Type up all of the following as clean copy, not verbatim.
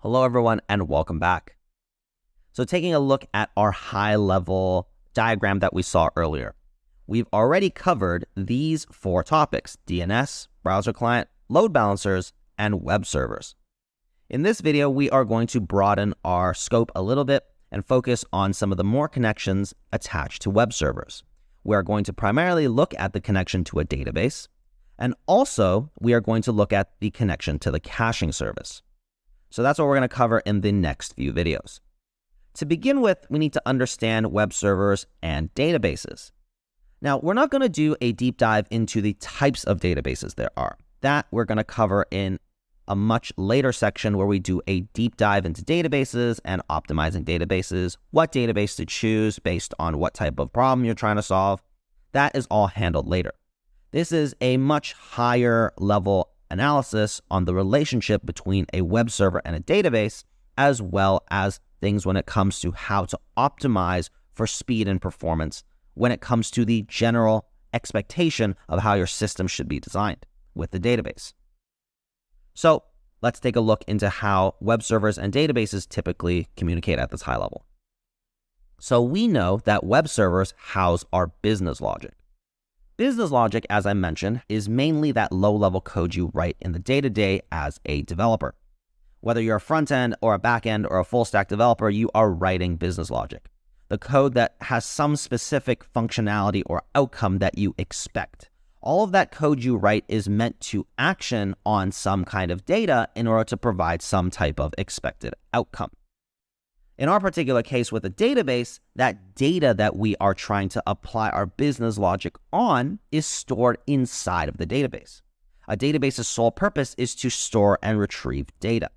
Hello everyone and welcome back. So taking a look at our high-level diagram that we saw earlier, we've already covered these four topics: DNS, browser client, load balancers, and web servers. In this video, we are going to broaden our scope a little bit and focus on some of the more connections attached to web servers. We are going to primarily look at the connection to a database, and also we are going to look at the connection to the caching service. So that's what we're going to cover in the next few videos. To begin with, we need to understand web servers and databases. Now, we're not going to do a deep dive into the types of databases there are. That we're going to cover in a much later section where we do a deep dive into databases and optimizing databases, what database to choose based on what type of problem you're trying to solve. That is all handled later. This is a much higher level analysis on the relationship between a web server and a database, as well as things when it comes to how to optimize for speed and performance when it comes to the general expectation of how your system should be designed with the database. So let's take a look into how web servers and databases typically communicate at this high level. So we know that web servers house our business logic. Business logic, as I mentioned, is mainly that low-level code you write in the day-to-day as a developer. Whether you're a front-end or a back-end or a full-stack developer, you are writing business logic, the code that has some specific functionality or outcome that you expect. All of that code you write is meant to action on some kind of data in order to provide some type of expected outcome. In our particular case with a database, that data that we are trying to apply our business logic on is stored inside of the database. A database's sole purpose is to store and retrieve data.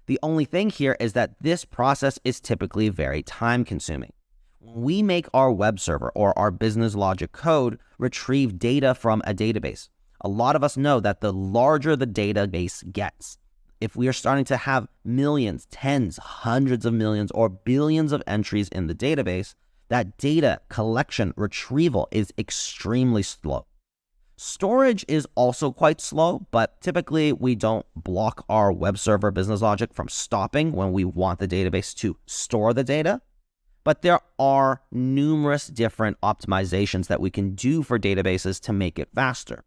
The only thing here is that this process is typically very time-consuming. When we make our web server or our business logic code retrieve data from a database, a lot of us know that the larger the database gets, if we are starting to have millions, tens, hundreds of millions, or billions of entries in the database, that data collection retrieval is extremely slow. Storage is also quite slow, but typically we don't block our web server business logic from stopping when we want the database to store the data. But there are numerous different optimizations that we can do for databases to make it faster.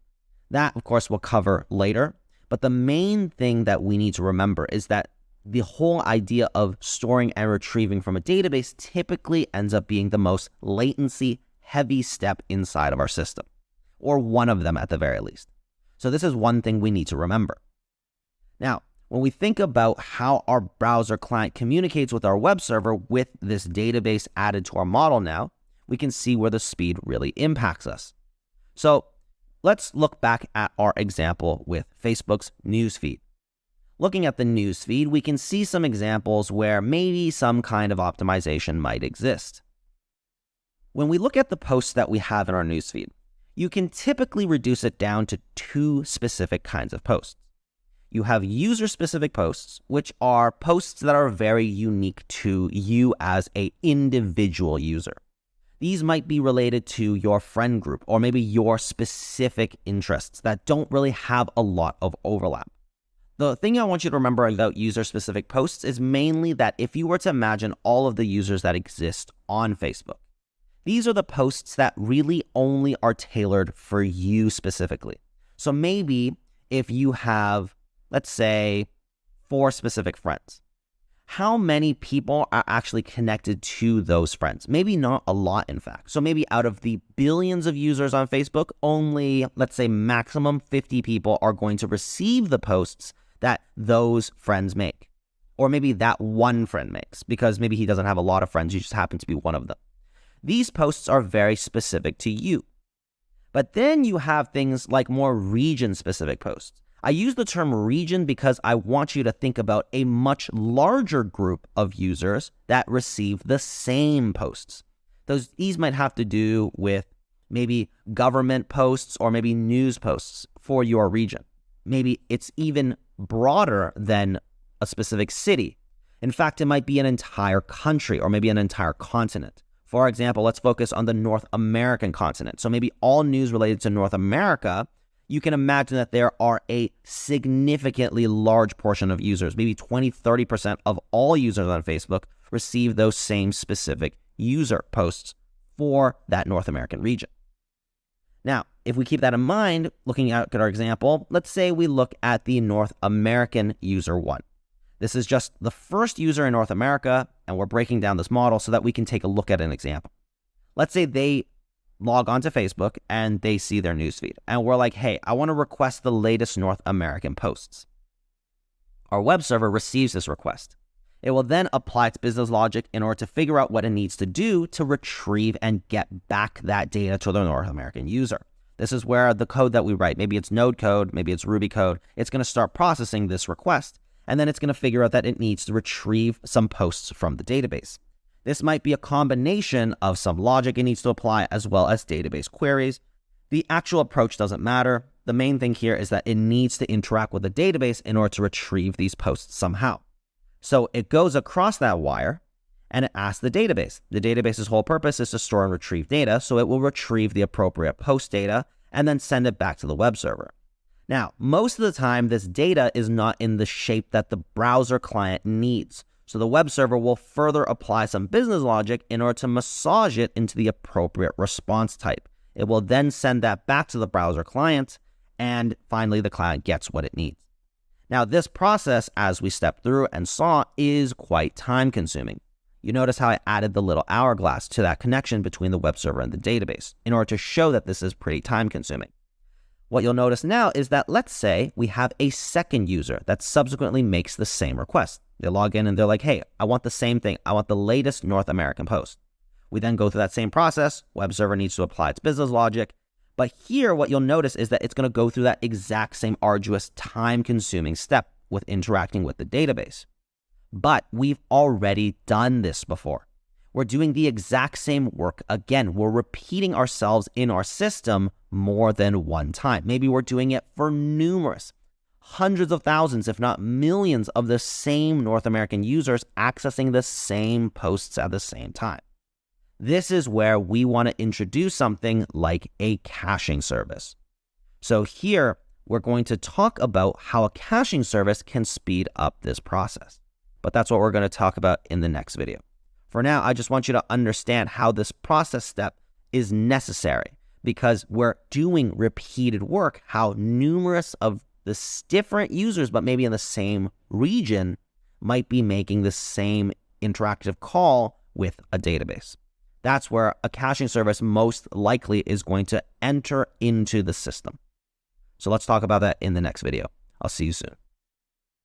That, of course, we'll cover later. But the main thing that we need to remember is that the whole idea of storing and retrieving from a database typically ends up being the most latency heavy step inside of our system, or one of them at the very least. So this is one thing we need to remember. Now, when we think about how our browser client communicates with our web server with this database added to our model now, we can see where the speed really impacts us. So let's look back at our example with Facebook's newsfeed. Looking at the newsfeed, we can see some examples where maybe some kind of optimization might exist. When we look at the posts that we have in our newsfeed, you can typically reduce it down to two specific kinds of posts. You have user-specific posts, which are posts that are very unique to you as an individual user. These might be related to your friend group or maybe your specific interests that don't really have a lot of overlap. The thing I want you to remember about user-specific posts is mainly that if you were to imagine all of the users that exist on Facebook, these are the posts that really only are tailored for you specifically. So maybe if you have, let's say, 4 specific friends, how many people are actually connected to those friends? Maybe not a lot, in fact. So maybe out of the billions of users on Facebook, only, let's say, maximum 50 people are going to receive the posts that those friends make. Or maybe that one friend makes, because maybe he doesn't have a lot of friends, you just happen to be one of them. These posts are very specific to you. But then you have things like more region-specific posts. I use the term region because I want you to think about a much larger group of users that receive the same posts. These might have to do with maybe government posts or maybe news posts for your region. Maybe it's even broader than a specific city. In fact, it might be an entire country or maybe an entire continent. For example, let's focus on the North American continent. So maybe all news related to North America, you can imagine that there are a significantly large portion of users, maybe 20-30% of all users on Facebook receive those same specific user posts for that North American region. Now, if we keep that in mind, looking at our example, let's say we look at the North American user 1. This is just the first user in North America, and we're breaking down this model so that we can take a look at an example. Let's say they log onto Facebook and they see their newsfeed, and we're like, hey, I want to request the latest North American posts. Our web server receives this request. It will then apply its business logic in order to figure out what it needs to do to retrieve and get back that data to the North American user. This is where the code that we write, maybe it's Node code, maybe it's Ruby code, it's going to start processing this request, and then it's going to figure out that it needs to retrieve some posts from the database. This might be a combination of some logic it needs to apply as well as database queries. The actual approach doesn't matter. The main thing here is that it needs to interact with the database in order to retrieve these posts somehow. So it goes across that wire and it asks the database. The database's whole purpose is to store and retrieve data, so it will retrieve the appropriate post data and then send it back to the web server. Now, most of the time, this data is not in the shape that the browser client needs. So the web server will further apply some business logic in order to massage it into the appropriate response type. It will then send that back to the browser client, and finally the client gets what it needs. Now, this process, as we stepped through and saw, is quite time consuming. You notice how I added the little hourglass to that connection between the web server and the database in order to show that this is pretty time consuming. What you'll notice now is that let's say we have a second user that subsequently makes the same request. They log in and they're like, hey, I want the same thing. I want the latest North American post. We then go through that same process. Web server needs to apply its business logic. But here, what you'll notice is that it's going to go through that exact same arduous, time-consuming step with interacting with the database. But we've already done this before. We're doing the exact same work again. We're repeating ourselves in our system more than one time. Maybe we're doing it for numerous, hundreds of thousands, if not millions of the same North American users accessing the same posts at the same time. This is where we want to introduce something like a caching service. So here, we're going to talk about how a caching service can speed up this process. But that's what we're going to talk about in the next video. For now, I just want you to understand how this process step is necessary because we're doing repeated work, how numerous of the different users, but maybe in the same region, might be making the same interactive call with a database. That's where a caching service most likely is going to enter into the system. So let's talk about that in the next video. I'll see you soon.